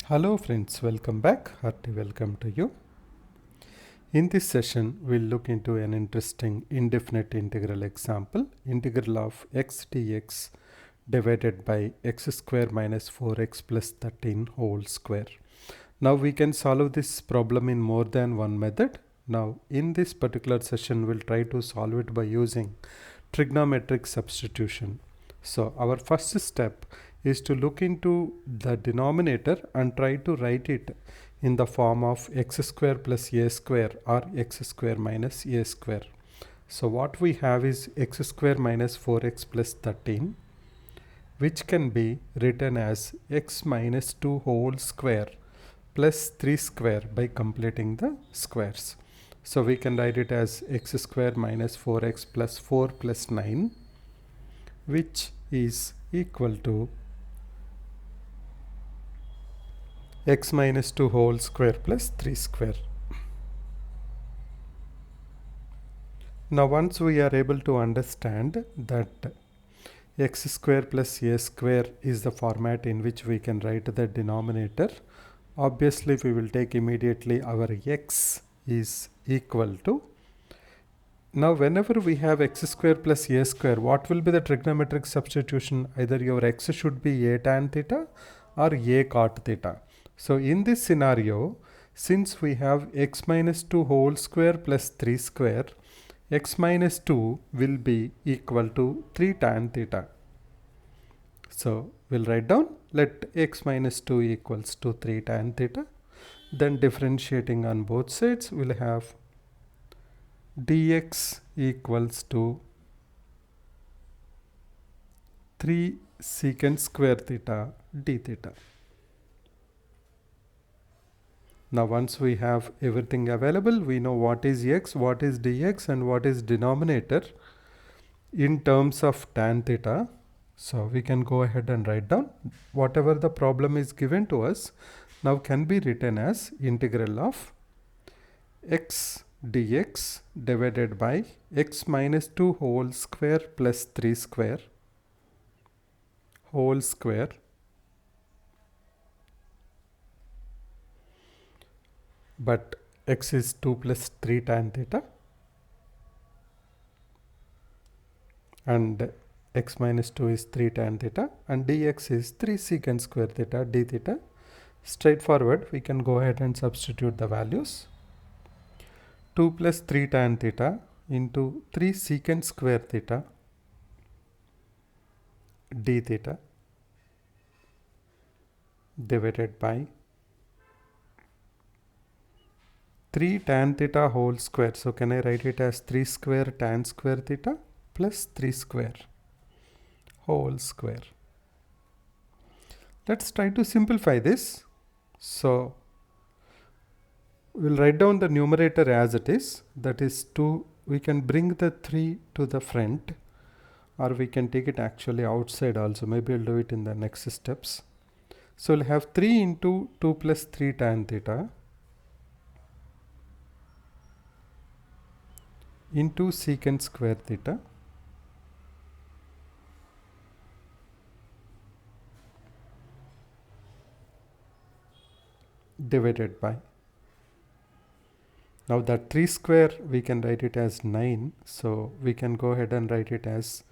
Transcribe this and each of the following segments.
Hello friends, welcome back. Hearty welcome to you. In this session, we'll look into an interesting indefinite integral example, integral of x dx divided by x square minus 4x plus 13 whole square. Now we can solve this problem in more than one method. Now in this particular session, we'll try to solve it by using trigonometric substitution. So our first step is to look into the denominator and try to write it in the form of x square plus a square or x square minus a square. So what we have is x square minus 4x plus 13, which can be written as x minus 2 whole square plus 3 square by completing the squares. So we can write it as x square minus 4x plus 4 plus 9, which is equal to x minus 2 whole square plus 3 square. Now once we are able to understand that x square plus a square is the format in which we can write the denominator, obviously we will take immediately our x is equal to, now whenever we have x square plus a square, what will be the trigonometric substitution? Either your x should be a tan theta or a cot theta. So in this scenario, since we have x minus 2 whole square plus 3 square, x minus 2 will be equal to 3 tan theta. So we'll write down, let x minus 2 equals to 3 tan theta. Then differentiating on both sides, we'll have dx equals to 3 secant square theta d theta. Now once we have everything available, we know what is x, what is dx and what is denominator in terms of tan theta. So we can go ahead and write down whatever the problem is given to us now can be written as integral of x dx divided by x minus 2 whole square plus 3 square whole square but x is 2 plus 3 tan theta and x minus 2 is 3 tan theta and dx is 3 secant square theta d theta. Straightforward, we can go ahead and substitute the values. 2 plus 3 tan theta into 3 secant square theta d theta divided by 3 tan theta whole square. So can I write it as 3 square tan square theta plus 3 square whole square. Let's try to simplify this. So we'll write down the numerator as it is, that is 2. We can bring the 3 to the front, or we can take it actually outside also. Maybe I'll do it in the next steps. So we'll have 3 into 2 plus 3 tan theta into secant square theta divided by, now that 3 square we can write it as 9, so we can go ahead and write it as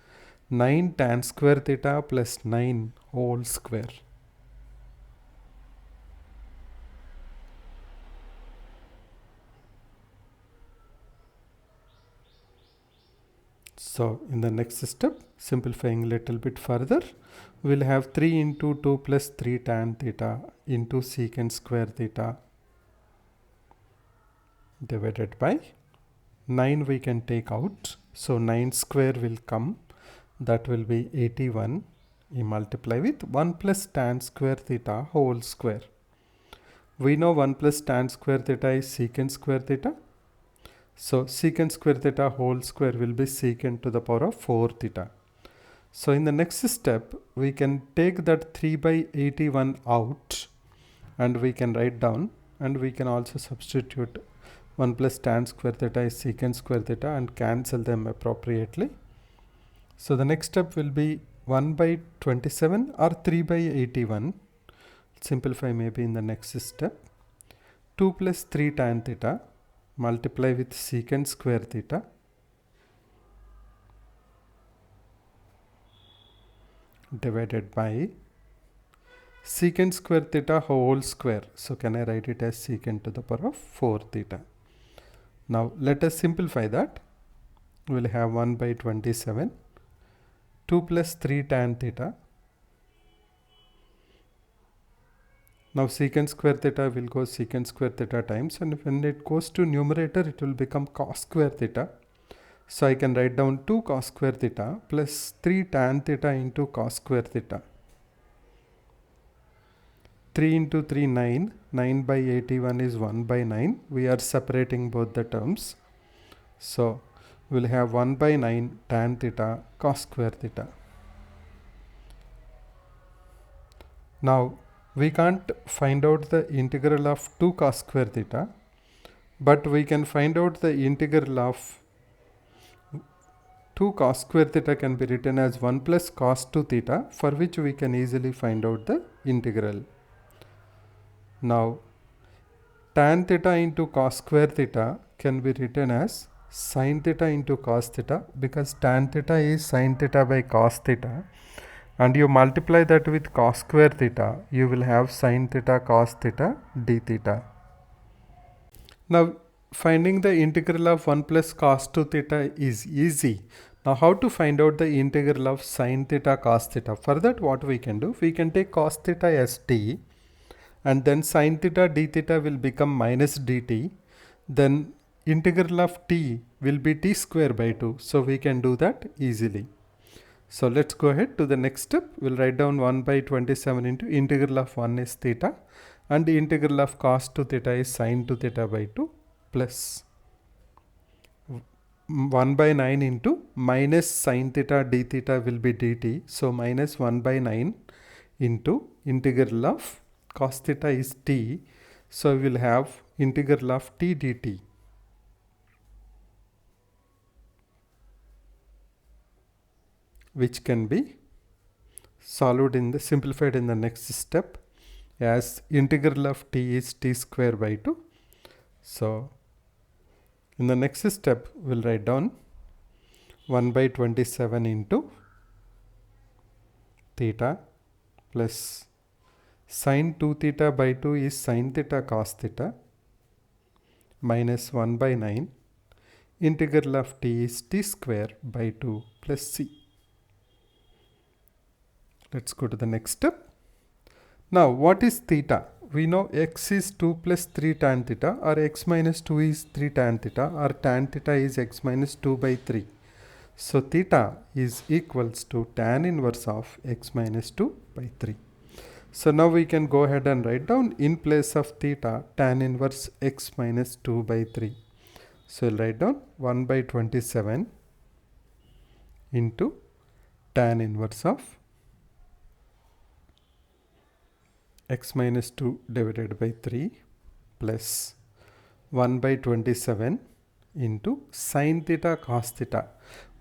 9 tan square theta plus 9 whole square. So in the next step, simplifying a little bit further, we'll have 3 into 2 plus 3 tan theta into secant square theta divided by 9 we can take out. So 9 square will come, that will be 81. You multiply with 1 plus tan square theta whole square. We know 1 plus tan square theta is secant square theta. So secant square theta whole square will be secant to the power of 4 theta. So in the next step, we can take that 3 by 81 out and we can write down, and we can also substitute 1 plus tan square theta is secant square theta and cancel them appropriately. So the next step will be 1 by 27 or 3 by 81. simplify maybe in the next step. 2 plus 3 tan theta multiply with secant square theta divided by secant square theta whole square. So can I write it as secant to the power of 4 theta. Now let us simplify that. We will have 1 by 27, 2 plus 3 tan theta. Now secant square theta will go secant square theta times, and when it goes to numerator it will become cos square theta. So I can write down 2 cos square theta plus 3 tan theta into cos square theta. 3 into 3 9, 9 by 81 is 1 by 9. We are separating both the terms. So we will have 1 by 9 tan theta cos square theta. Now we can't find out the integral of 2 cos square theta, but we can find out the integral of 2 cos square theta can be written as 1 plus cos 2 theta, for which we can easily find out the integral. Now tan theta into cos square theta can be written as sin theta into cos theta, because tan theta is sin theta by cos theta, and you multiply that with cos square theta, you will have sin theta cos theta d theta. Now finding the integral of 1 plus cos 2 theta is easy. Now how to find out the integral of sin theta cos theta? For that what we can do, we can take cos theta as t, and then sin theta d theta will become minus dt. Then integral of t will be t square by 2. So we can do that easily. So let's go ahead to the next step. We'll write down 1 by 27 into integral of 1 is theta, and the integral of cos 2 theta is sin 2 theta by 2 plus 1 by 9 into minus sin theta d theta will be dt. So minus 1 by 9 into integral of cos theta is t. So we will have integral of t dt. Which can be solved in the simplified in the next step as integral of t is t square by 2. So in the next step we'll write down 1 by 27 into theta plus sin 2 theta by 2 is sin theta cos theta minus 1 by 9. Integral of t is t square by 2 plus c. Let's go to the next step. Now what is theta? We know x is 2 plus 3 tan theta, or x minus 2 is 3 tan theta, or tan theta is x minus 2 by 3. So theta is equals to tan inverse of x minus 2 by 3. So now we can go ahead and write down in place of theta tan inverse x minus 2 by 3. So we'll write down 1 by 27 into tan inverse of x minus 2 divided by 3 plus 1 by 27 into sin theta cos theta.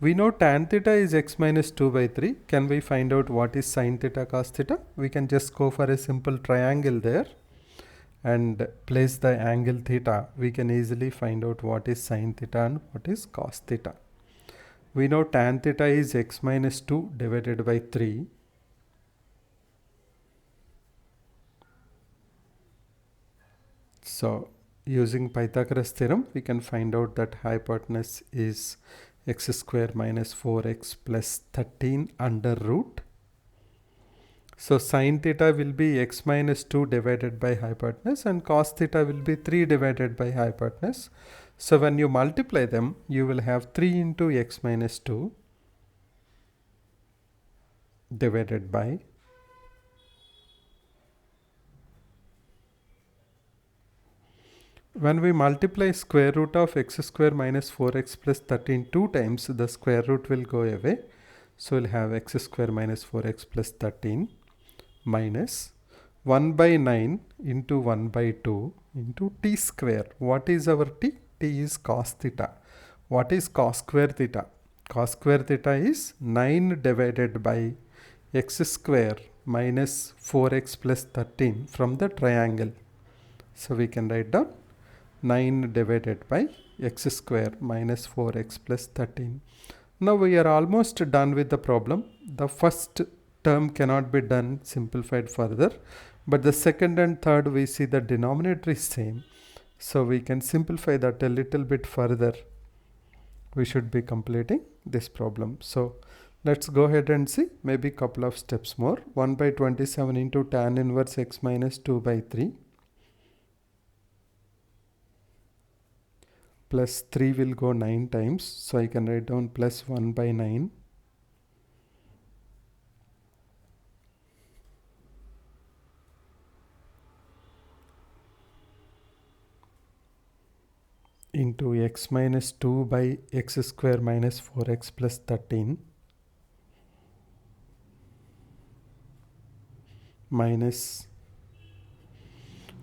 We know tan theta is x minus 2 by 3. Can we find out what is sin theta cos theta? We can just go for a simple triangle there and place the angle theta. We can easily find out what is sin theta and what is cos theta. We know tan theta is x minus 2 divided by 3. So using Pythagoras theorem, we can find out that hypotenuse is x square minus 4x plus 13 under root. So sin theta will be x minus 2 divided by hypotenuse, and cos theta will be 3 divided by hypotenuse. So when you multiply them, you will have 3 into x minus 2 divided by when we multiply square root of x square minus 4x plus 13 2 times, the square root will go away. So we'll have x square minus 4x plus 13 minus 1 by 9 into 1 by 2 into t square. What is our t? T is cos theta. What is cos square theta? Cos square theta is 9 divided by x square minus 4x plus 13 from the triangle. So we can write down 9 divided by x square minus 4x plus 13. Now we are almost done with the problem. The first term cannot be done simplified further, but the second and third we see the denominator is same. So we can simplify that a little bit further. We should be completing this problem. So let's go ahead and see maybe a couple of steps more. 1 by 27 into tan inverse x minus 2 by 3 plus 3 will go 9 times. So I can write down plus 1 by 9 into x minus 2 by x square minus 4x plus 13 minus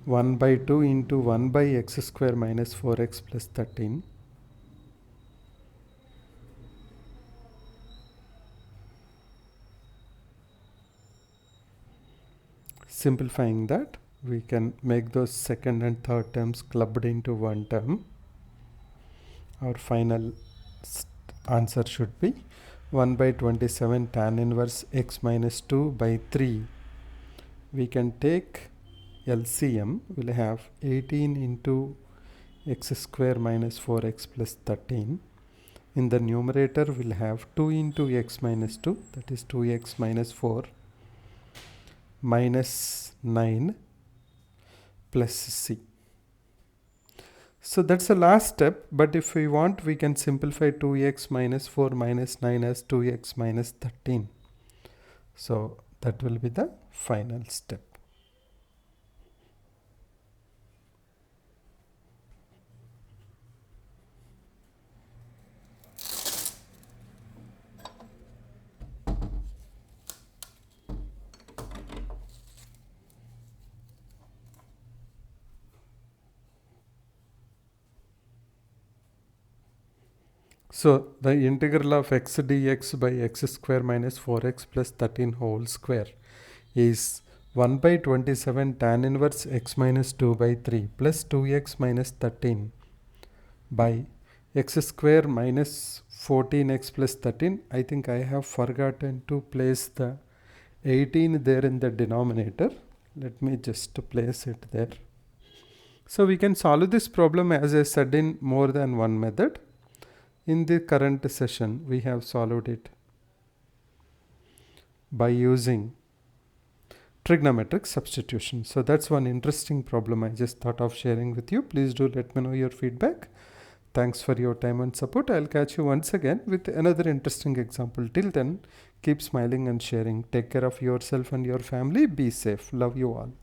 1 by 2 into 1 by x square minus 4x plus 13 simplifying that we can make those second and third terms clubbed into one term. Our final answer should be 1 by 27 tan inverse x minus 2 by 3. We can take LCM, we'll have 18 into x square minus 4x plus 13. In the numerator we'll have 2 into x minus 2, that is 2x minus 4 minus 9 plus c. So that's the last step, but if we want we can simplify 2x minus 4 minus 9 as 2x minus 13. So that will be the final step. So the integral of x dx by x square minus 4x plus 13 whole square is 1 by 27 tan inverse x minus 2 by 3 plus 2x minus 13 by x square minus 14x plus 13. I think I have forgotten to place the 18 there in the denominator. Let me just place it there. So we can solve this problem, as I said, in more than one method. In the current session, we have solved it by using trigonometric substitution. So that's one interesting problem I just thought of sharing with you. Please do let me know your feedback. Thanks for your time and support. I'll catch you once again with another interesting example. Till then, keep smiling and sharing. Take care of yourself and your family. Be safe. Love you all.